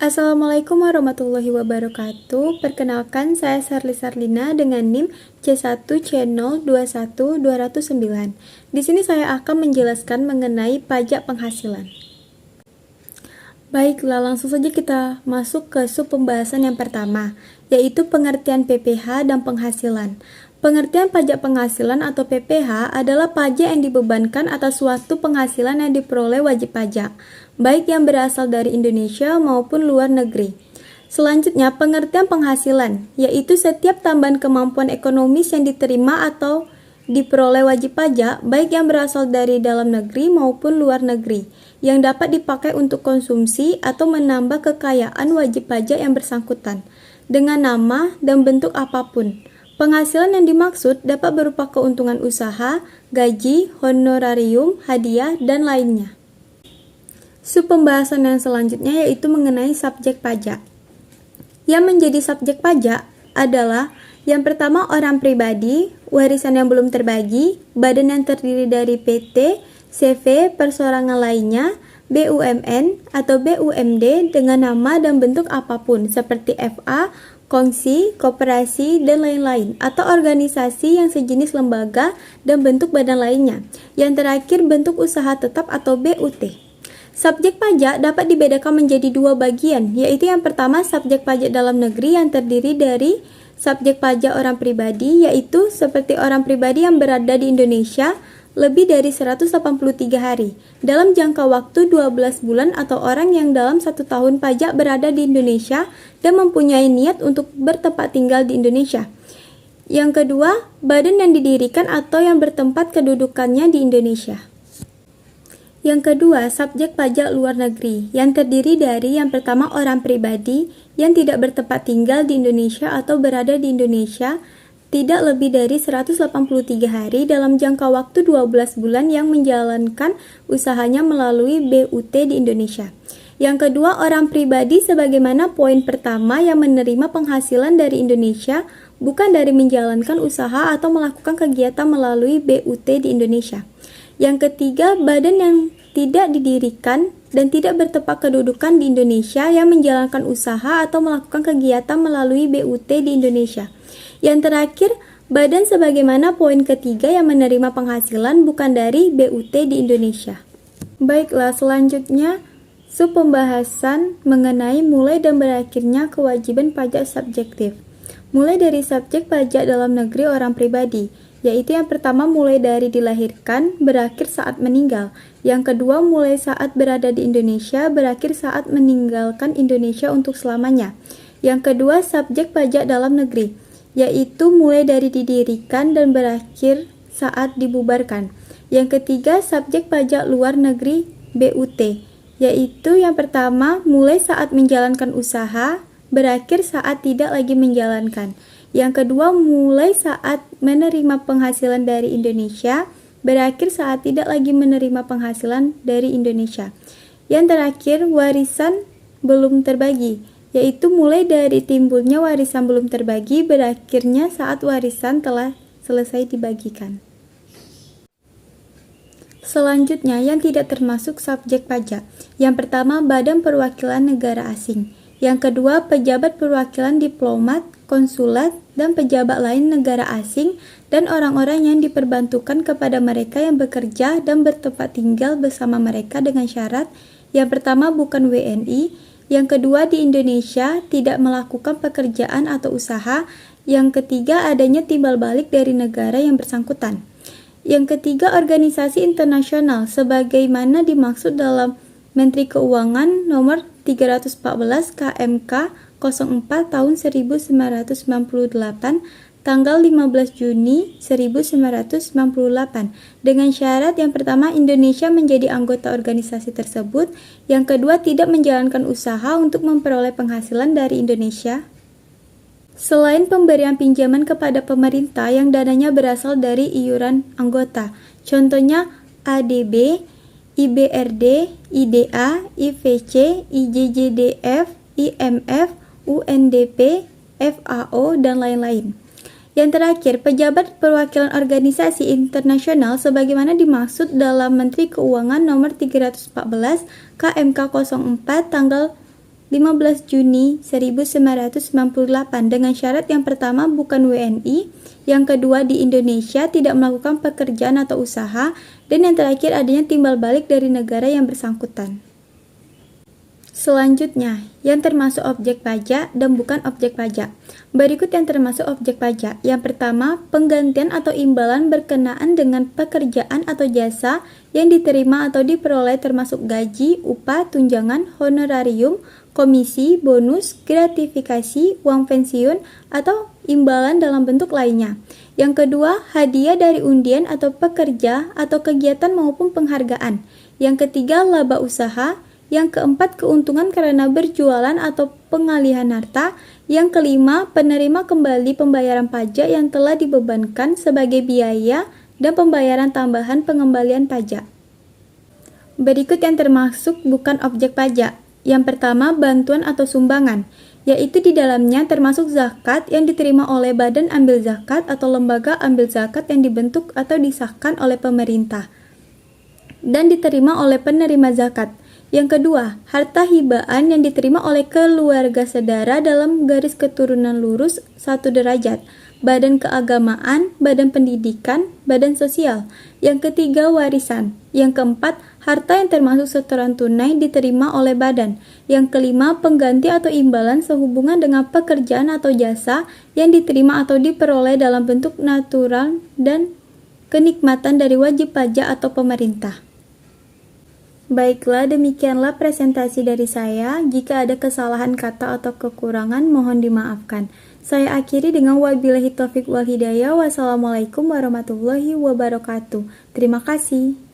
Assalamualaikum warahmatullahi wabarakatuh. Perkenalkan, saya Sarli Sarlina dengan NIM C1C021209. Di sini saya akan menjelaskan mengenai pajak penghasilan. Baiklah, langsung saja kita masuk ke sub pembahasan yang pertama, yaitu pengertian PPh dan penghasilan. Pengertian pajak penghasilan atau PPh adalah pajak yang dibebankan atas suatu penghasilan yang diperoleh wajib pajak, baik yang berasal dari Indonesia maupun luar negeri. Selanjutnya, pengertian penghasilan, yaitu setiap tambahan kemampuan ekonomis yang diterima atau diperoleh wajib pajak, baik yang berasal dari dalam negeri maupun luar negeri, yang dapat dipakai untuk konsumsi atau menambah kekayaan wajib pajak yang bersangkutan, dengan nama dan bentuk apapun. Penghasilan yang dimaksud dapat berupa keuntungan usaha, gaji, honorarium, hadiah, dan lainnya. Sub pembahasan yang selanjutnya yaitu mengenai subjek pajak. Yang menjadi subjek pajak adalah yang pertama orang pribadi, warisan yang belum terbagi, badan yang terdiri dari PT, CV, perseorangan lainnya, BUMN atau BUMD dengan nama dan bentuk apapun seperti FA, kongsi, koperasi, dan lain-lain, atau organisasi yang sejenis lembaga dan bentuk badan lainnya. Yang terakhir, bentuk usaha tetap atau BUT. Subjek pajak dapat dibedakan menjadi dua bagian, yaitu yang pertama subjek pajak dalam negeri yang terdiri dari subjek pajak orang pribadi, yaitu seperti orang pribadi yang berada di Indonesia lebih dari 183 hari dalam jangka waktu 12 bulan atau orang yang dalam 1 tahun pajak berada di Indonesia dan mempunyai niat untuk bertempat tinggal di Indonesia. Yang kedua, badan yang didirikan atau yang bertempat kedudukannya di Indonesia. Yang kedua, subjek pajak luar negeri yang terdiri dari yang pertama orang pribadi yang tidak bertempat tinggal di Indonesia atau berada di Indonesia tidak lebih dari 183 hari dalam jangka waktu 12 bulan yang menjalankan usahanya melalui BUT di Indonesia. Yang kedua, orang pribadi sebagaimana poin pertama yang menerima penghasilan dari Indonesia bukan dari menjalankan usaha atau melakukan kegiatan melalui BUT di Indonesia. Yang ketiga, badan yang tidak didirikan dan tidak bertempat kedudukan di Indonesia yang menjalankan usaha atau melakukan kegiatan melalui BUT di Indonesia. Yang terakhir, badan sebagaimana poin ketiga yang menerima penghasilan bukan dari BUT di Indonesia. Baiklah, selanjutnya sub pembahasan mengenai mulai dan berakhirnya kewajiban pajak subjektif. Mulai dari subjek pajak dalam negeri orang pribadi, yaitu yang pertama mulai dari dilahirkan, berakhir saat meninggal. Yang kedua mulai saat berada di Indonesia, berakhir saat meninggalkan Indonesia untuk selamanya. Yang kedua subjek pajak dalam negeri, yaitu mulai dari didirikan dan berakhir saat dibubarkan. Yang ketiga subjek pajak luar negeri BUT, yaitu yang pertama mulai saat menjalankan usaha, berakhir saat tidak lagi menjalankan. Yang kedua mulai saat menerima penghasilan dari Indonesia, berakhir saat tidak lagi menerima penghasilan dari Indonesia. Yang terakhir warisan belum terbagi, yaitu mulai dari timbulnya warisan belum terbagi, berakhirnya saat warisan telah selesai dibagikan. Selanjutnya yang tidak termasuk subjek pajak. Yang pertama badan perwakilan negara asing. Yang kedua pejabat perwakilan diplomat, konsulat, dan pejabat lain negara asing dan orang-orang yang diperbantukan kepada mereka yang bekerja dan bertempat tinggal bersama mereka dengan syarat yang pertama bukan WNI, yang kedua di Indonesia tidak melakukan pekerjaan atau usaha, yang ketiga adanya timbal balik dari negara yang bersangkutan. Yang ketiga organisasi internasional sebagaimana dimaksud dalam Menteri Keuangan nomor 314 KMK 04 tahun 1998 tanggal 15 Juni 1998 dengan syarat yang pertama Indonesia menjadi anggota organisasi tersebut, yang kedua tidak menjalankan usaha untuk memperoleh penghasilan dari Indonesia. Selain pemberian pinjaman kepada pemerintah yang dananya berasal dari iuran anggota, contohnya ADB, IBRD, IDA, IVC, IJJDF, IMF, UNDP, FAO, dan lain-lain. Yang terakhir, pejabat perwakilan organisasi internasional sebagaimana dimaksud dalam Menteri Keuangan nomor 314 KMK 04 tanggal 15 Juni 1998 dengan syarat yang pertama bukan WNI, yang kedua di Indonesia tidak melakukan pekerjaan atau usaha, dan yang terakhir adanya timbal balik dari negara yang bersangkutan. Selanjutnya, yang termasuk objek pajak dan bukan objek pajak. Berikut yang termasuk objek pajak. Yang pertama, penggantian atau imbalan berkenaan dengan pekerjaan atau jasa yang diterima atau diperoleh termasuk gaji, upah, tunjangan, honorarium, komisi, bonus, gratifikasi, uang pensiun, atau imbalan dalam bentuk lainnya. Yang kedua, hadiah dari undian atau pekerja atau kegiatan maupun penghargaan. Yang ketiga, laba usaha. Yang keempat, keuntungan karena berjualan atau pengalihan harta. Yang kelima, penerima kembali pembayaran pajak yang telah dibebankan sebagai biaya dan pembayaran tambahan pengembalian pajak. Berikut yang termasuk bukan objek pajak. Yang pertama, bantuan atau sumbangan, yaitu di dalamnya termasuk zakat yang diterima oleh badan ambil zakat atau lembaga ambil zakat yang dibentuk atau disahkan oleh pemerintah dan diterima oleh penerima zakat. Yang kedua, harta hibaan yang diterima oleh keluarga saudara dalam garis keturunan lurus 1 derajat, badan keagamaan, badan pendidikan, badan sosial. Yang ketiga, warisan. Yang keempat, harta yang termasuk setoran tunai diterima oleh badan. Yang kelima, pengganti atau imbalan sehubungan dengan pekerjaan atau jasa yang diterima atau diperoleh dalam bentuk natural dan kenikmatan dari wajib pajak atau pemerintah. Baiklah, demikianlah presentasi dari saya. Jika ada kesalahan kata atau kekurangan, mohon dimaafkan. Saya akhiri dengan wabillahi taufiq wal hidayah. Wassalamualaikum warahmatullahi wabarakatuh. Terima kasih.